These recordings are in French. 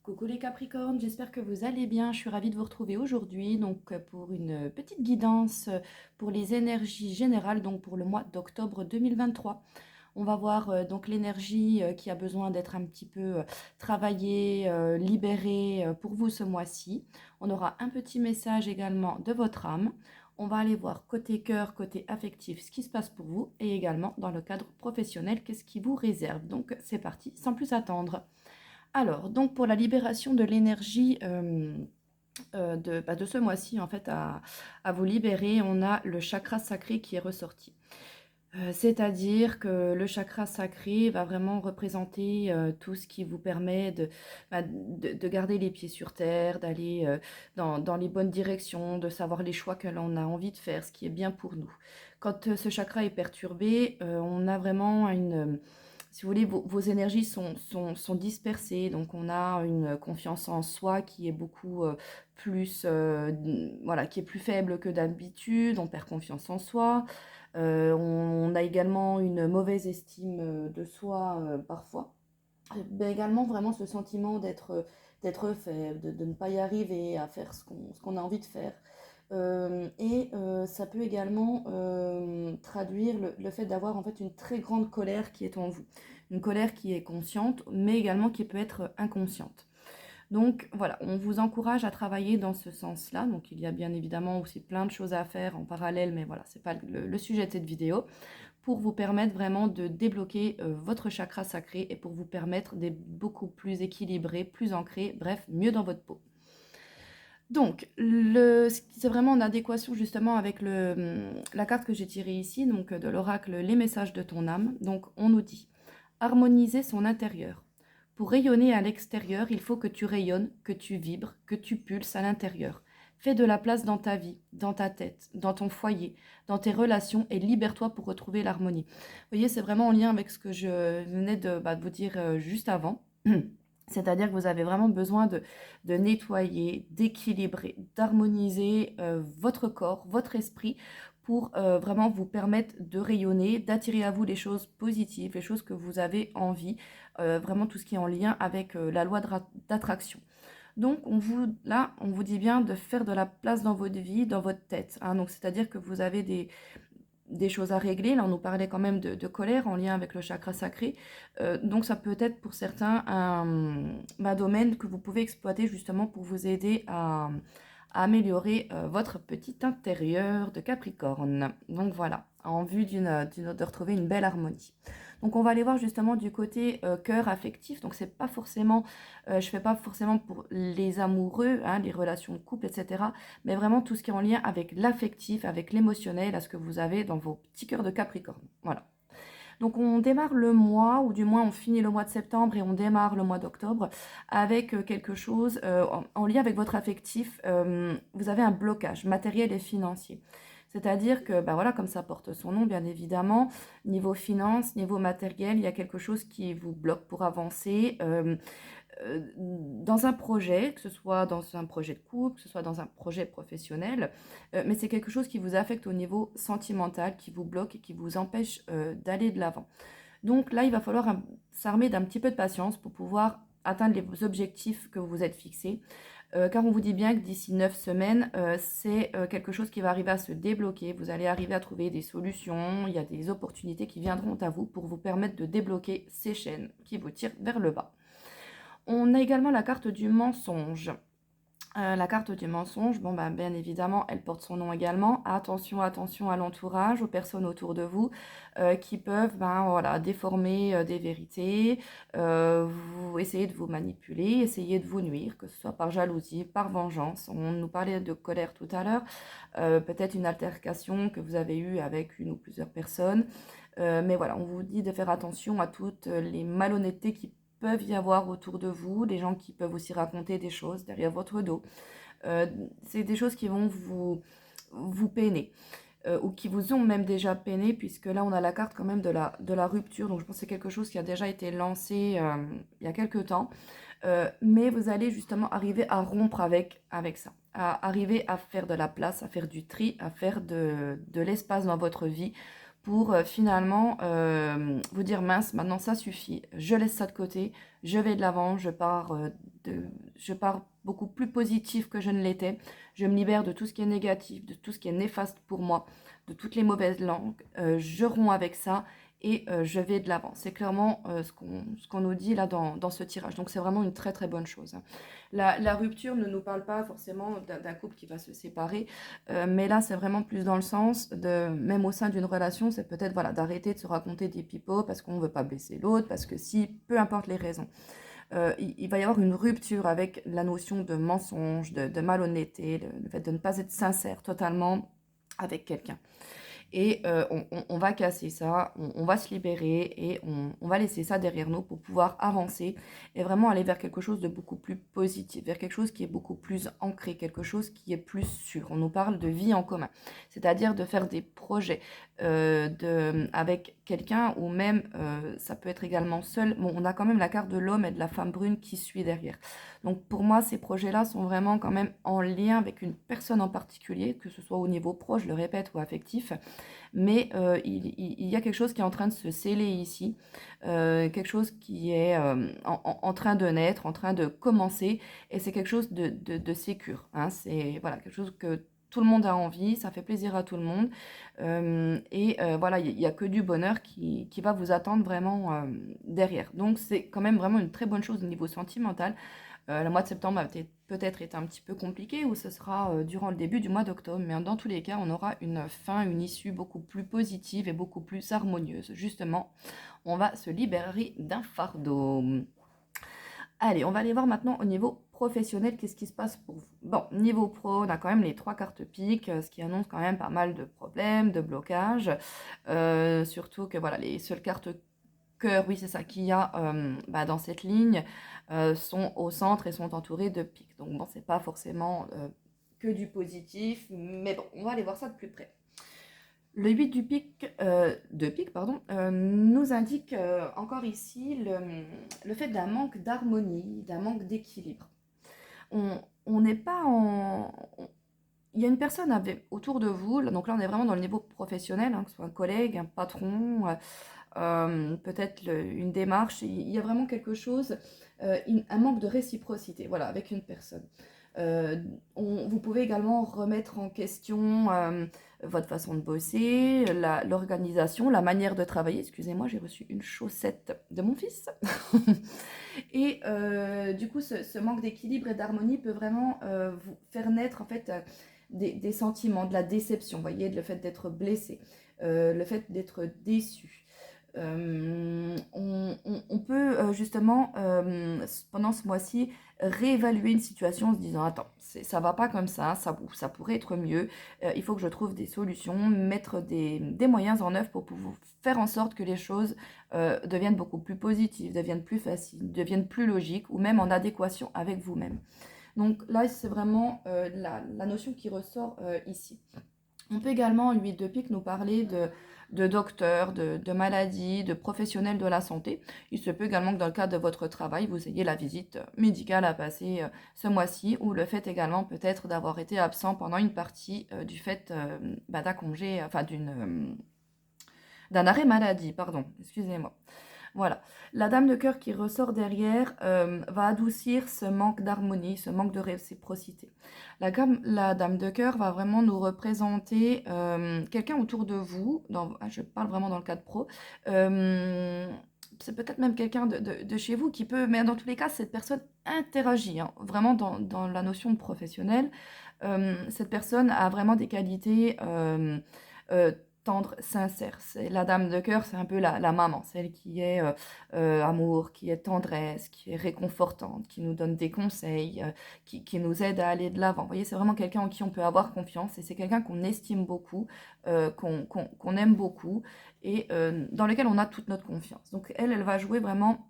Coucou les Capricornes, j'espère que vous allez bien. Je suis ravie de vous retrouver aujourd'hui pour une petite guidance pour les énergies générales donc pour le mois d'octobre 2023. On va voir donc l'énergie qui a besoin d'être un petit peu travaillée, libérée pour vous ce mois-ci. On aura un petit message également de votre âme. On va aller voir côté cœur, côté affectif, ce qui se passe pour vous et également dans le cadre professionnel, qu'est-ce qui vous réserve. Donc c'est parti, sans plus attendre. Alors, donc pour la libération de l'énergie de ce mois-ci, en fait, à vous libérer, on a le chakra sacré qui est ressorti. C'est-à-dire que le chakra sacré va vraiment représenter tout ce qui vous permet de garder les pieds sur terre, d'aller dans les bonnes directions, de savoir les choix que l'on a envie de faire, ce qui est bien pour nous. Quand ce chakra est perturbé, on a vraiment si vous voulez, vos énergies sont dispersées, donc on a une confiance en soi qui est beaucoup plus, voilà, qui est plus faible que d'habitude, on perd confiance en soi. On a également une mauvaise estime de soi parfois. Mais également vraiment ce sentiment d'être faible, de ne pas y arriver à faire ce qu'on a envie de faire. Ça peut également traduire le fait d'avoir en fait une très grande colère qui est en vous. Une colère qui est consciente, mais également qui peut être inconsciente. Donc voilà, on vous encourage à travailler dans ce sens-là. Donc il y a bien évidemment aussi plein de choses à faire en parallèle, mais voilà, c'est pas le sujet de cette vidéo, pour vous permettre vraiment de débloquer votre chakra sacré et pour vous permettre d'être beaucoup plus équilibré, plus ancré, bref, mieux dans votre peau. Donc, c'est vraiment en adéquation justement avec la carte que j'ai tirée ici, donc de l'oracle Les messages de ton âme. Donc, on nous dit harmoniser son intérieur. Pour rayonner à l'extérieur, il faut que tu rayonnes, que tu vibres, que tu pulses à l'intérieur. Fais de la place dans ta vie, dans ta tête, dans ton foyer, dans tes relations et libère-toi pour retrouver l'harmonie. Vous voyez, c'est vraiment en lien avec ce que je venais de vous dire juste avant. C'est-à-dire que vous avez vraiment besoin de nettoyer, d'équilibrer, d'harmoniser votre corps, votre esprit pour vraiment vous permettre de rayonner, d'attirer à vous les choses positives, les choses que vous avez envie, vraiment tout ce qui est en lien avec la loi d'attraction. Donc là, on vous dit bien de faire de la place dans votre vie, dans votre tête, hein. Donc c'est-à-dire que vous avez des choses à régler. Là, on nous parlait quand même de colère en lien avec le chakra sacré. Donc, ça peut être pour certains un domaine que vous pouvez exploiter justement pour vous aider à améliorer votre petit intérieur de Capricorne. Donc, voilà, en vue de retrouver une belle harmonie. Donc, on va aller voir justement du côté cœur affectif. Donc, c'est pas forcément, je fais pas forcément pour les amoureux, hein, les relations de couple, etc. Mais vraiment tout ce qui est en lien avec l'affectif, avec l'émotionnel, à ce que vous avez dans vos petits cœurs de Capricorne. Voilà. Donc on démarre le mois, ou du moins on finit le mois de septembre et on démarre le mois d'octobre avec quelque chose en lien avec votre affectif. Vous avez un blocage matériel et financier. C'est-à-dire que, bah voilà, comme ça porte son nom, bien évidemment, niveau finance, niveau matériel, il y a quelque chose qui vous bloque pour avancer. Dans un projet, que ce soit dans un projet de couple, que ce soit dans un projet professionnel, mais c'est quelque chose qui vous affecte au niveau sentimental, qui vous bloque et qui vous empêche d'aller de l'avant. Donc là, il va falloir s'armer d'un petit peu de patience pour pouvoir atteindre les objectifs que vous vous êtes fixés. Car on vous dit bien que d'ici 9 semaines, c'est quelque chose qui va arriver à se débloquer. Vous allez arriver à trouver des solutions, il y a des opportunités qui viendront à vous pour vous permettre de débloquer ces chaînes qui vous tirent vers le bas. On a également la carte du mensonge. La carte du mensonge, bon ben, bien évidemment, elle porte son nom également. Attention, attention à l'entourage, aux personnes autour de vous qui peuvent voilà, déformer des vérités, vous essayer de vous manipuler, essayer de vous nuire, que ce soit par jalousie, par vengeance. On nous parlait de colère tout à l'heure, peut-être une altercation que vous avez eue avec une ou plusieurs personnes. Mais voilà, on vous dit de faire attention à toutes les malhonnêtetés qui peuvent y avoir autour de vous, des gens qui peuvent aussi raconter des choses derrière votre dos. C'est des choses qui vont vous peiner. Ou qui vous ont même déjà peiné, puisque là on a la carte quand même de la rupture, donc je pense que c'est quelque chose qui a déjà été lancé il y a quelques temps, mais vous allez justement arriver à rompre avec ça, à arriver à faire de la place, à faire du tri, à faire de l'espace dans votre vie, pour finalement vous dire mince, maintenant ça suffit, je laisse ça de côté, je vais de l'avant, je pars je pars beaucoup plus positive que je ne l'étais. Je me libère de tout ce qui est négatif, de tout ce qui est néfaste pour moi, de toutes les mauvaises langues. Je romps avec ça et je vais de l'avant. C'est clairement ce qu'on nous dit là dans ce tirage. Donc c'est vraiment une très très bonne chose. La rupture ne nous parle pas forcément d'un couple qui va se séparer, mais là c'est vraiment plus dans le sens de, même au sein d'une relation, c'est peut-être voilà, d'arrêter de se raconter des pipeaux parce qu'on ne veut pas blesser l'autre, parce que si, peu importe les raisons. Il va y avoir une rupture avec la notion de mensonge, de malhonnêteté, le fait de ne pas être sincère totalement avec quelqu'un. Et on va casser ça, on va se libérer et on va laisser ça derrière nous pour pouvoir avancer et vraiment aller vers quelque chose de beaucoup plus positif, vers quelque chose qui est beaucoup plus ancré, quelque chose qui est plus sûr. On nous parle de vie en commun, c'est-à-dire de faire des projets avec quelqu'un ou même ça peut être également seul. Bon, on a quand même la carte de l'homme et de la femme brune qui suit derrière. Donc pour moi, ces projets-là sont vraiment quand même en lien avec une personne en particulier, que ce soit au niveau pro, je le répète, ou affectif. Mais il y a quelque chose qui est en train de se sceller ici, quelque chose qui est en train de naître, en train de commencer, et c'est quelque chose de sécure. Hein. C'est voilà, quelque chose que tout le monde a envie, ça fait plaisir à tout le monde, voilà, il n'y a que du bonheur qui va vous attendre vraiment derrière. Donc c'est quand même vraiment une très bonne chose au niveau sentimental. Le mois de septembre a peut-être été un petit peu compliqué ou ce sera durant le début du mois d'octobre, mais dans tous les cas, on aura une fin, une issue beaucoup plus positive et beaucoup plus harmonieuse. Justement, on va se libérer d'un fardeau. Allez, on va aller voir maintenant au niveau professionnel, qu'est-ce qui se passe pour vous. Bon, niveau pro, on a quand même les 3 cartes piques, ce qui annonce quand même pas mal de problèmes, de blocages. Surtout que voilà, les seules cartes cœur, oui, c'est ça, qu'il y a dans cette ligne, sont au centre et sont entourées de pics. Donc bon, c'est pas forcément que du positif, mais bon, on va aller voir ça de plus près. Le 8 de pique, pardon, nous indique encore ici le fait d'un manque d'harmonie, d'un manque d'équilibre. On n'est pas en... Il y a une personne autour de vous, donc là on est vraiment dans le niveau professionnel, hein, que ce soit un collègue, un patron, peut-être une démarche, il y a vraiment quelque chose, un manque de réciprocité, voilà, avec une personne. Vous pouvez également remettre en question votre façon de bosser, l'organisation, la manière de travailler. Excusez-moi, j'ai reçu une chaussette de mon fils. Et du coup, ce manque d'équilibre et d'harmonie peut vraiment vous faire naître en fait des sentiments, de la déception, vous voyez, le fait d'être blessé, le fait d'être déçu. On peut justement, pendant ce mois-ci, réévaluer une situation en se disant, attends, ça va pas comme ça pourrait être mieux, il faut que je trouve des solutions, mettre des moyens en œuvre pour pouvoir faire en sorte que les choses deviennent beaucoup plus positives, deviennent plus faciles, deviennent plus logiques ou même en adéquation avec vous-même. Donc là, c'est vraiment la notion qui ressort ici. On peut également, l'huile de pique, nous parler de docteurs, de maladies, de professionnels de la santé. Il se peut également que dans le cadre de votre travail, vous ayez la visite médicale à passer ce mois-ci, ou le fait également peut-être d'avoir été absent pendant une partie du fait d'un congé, enfin d'un arrêt maladie, pardon, excusez-moi. Voilà. La dame de cœur qui ressort derrière va adoucir ce manque d'harmonie, ce manque de réciprocité. La dame de cœur va vraiment nous représenter quelqu'un autour de vous, je parle vraiment dans le cadre pro, c'est peut-être même quelqu'un de chez vous qui peut, mais dans tous les cas, cette personne interagit, hein, vraiment dans la notion de professionnel. Cette personne a vraiment des qualités euh, tendre, sincère. C'est la dame de cœur, c'est un peu la maman, celle qui est amour, qui est tendresse, qui est réconfortante, qui nous donne des conseils, qui nous aide à aller de l'avant. Vous voyez, c'est vraiment quelqu'un en qui on peut avoir confiance et c'est quelqu'un qu'on estime beaucoup, qu'on aime beaucoup et dans lequel on a toute notre confiance. Donc elle va jouer vraiment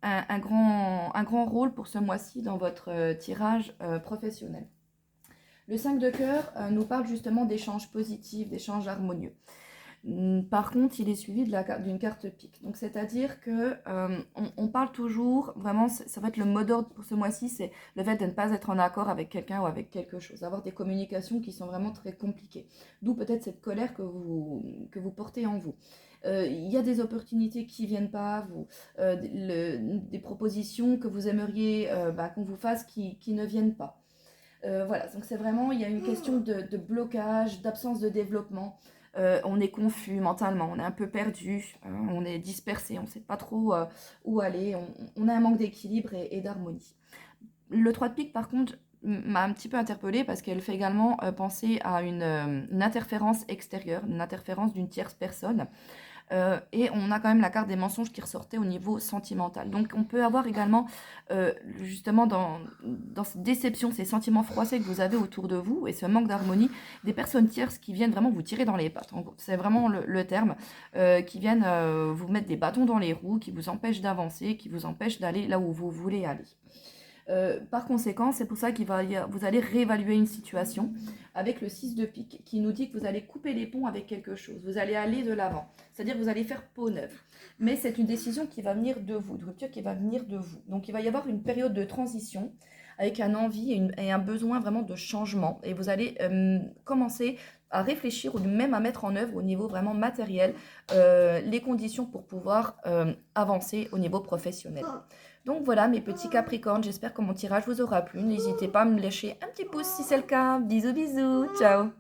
un grand rôle pour ce mois-ci dans votre tirage professionnel. Le 5 de cœur nous parle justement d'échanges positifs, d'échanges harmonieux. Par contre, il est suivi d'une carte pique. Donc, c'est-à-dire que on parle toujours, vraiment, ça va être le mot d'ordre pour ce mois-ci, c'est le fait de ne pas être en accord avec quelqu'un ou avec quelque chose, avoir des communications qui sont vraiment très compliquées. D'où peut-être cette colère que vous portez en vous. Il y a des opportunités qui ne viennent pas, des propositions que vous aimeriez qu'on vous fasse qui ne viennent pas. Voilà, donc c'est vraiment, il y a une question de blocage, d'absence de développement. On est confus mentalement, on est un peu perdu, hein, on est dispersé, on ne sait pas trop où aller, on a un manque d'équilibre et d'harmonie. Le 3 de pique, par contre, m'a un petit peu interpellée parce qu'elle fait également penser à une interférence extérieure, une interférence d'une tierce personne. Et on a quand même la carte des mensonges qui ressortait au niveau sentimental. Donc on peut avoir également, justement, dans cette déception, ces sentiments froissés que vous avez autour de vous et ce manque d'harmonie, des personnes tierces qui viennent vraiment vous tirer dans les pattes. C'est vraiment le terme, qui viennent vous mettre des bâtons dans les roues, qui vous empêchent d'avancer, qui vous empêchent d'aller là où vous voulez aller. Par conséquent, c'est pour ça vous allez réévaluer une situation avec le 6 de pique qui nous dit que vous allez couper les ponts avec quelque chose, vous allez aller de l'avant, c'est-à-dire que vous allez faire peau neuve. Mais c'est une décision qui va venir de vous, une rupture qui va venir de vous. Donc il va y avoir une période de transition avec un envie et un besoin vraiment de changement. Et vous allez commencer à réfléchir ou même à mettre en œuvre au niveau vraiment matériel les conditions pour pouvoir avancer au niveau professionnel. Donc voilà mes petits Capricornes, j'espère que mon tirage vous aura plu. N'hésitez pas à me lâcher un petit pouce si c'est le cas. Bisous bisous, ciao.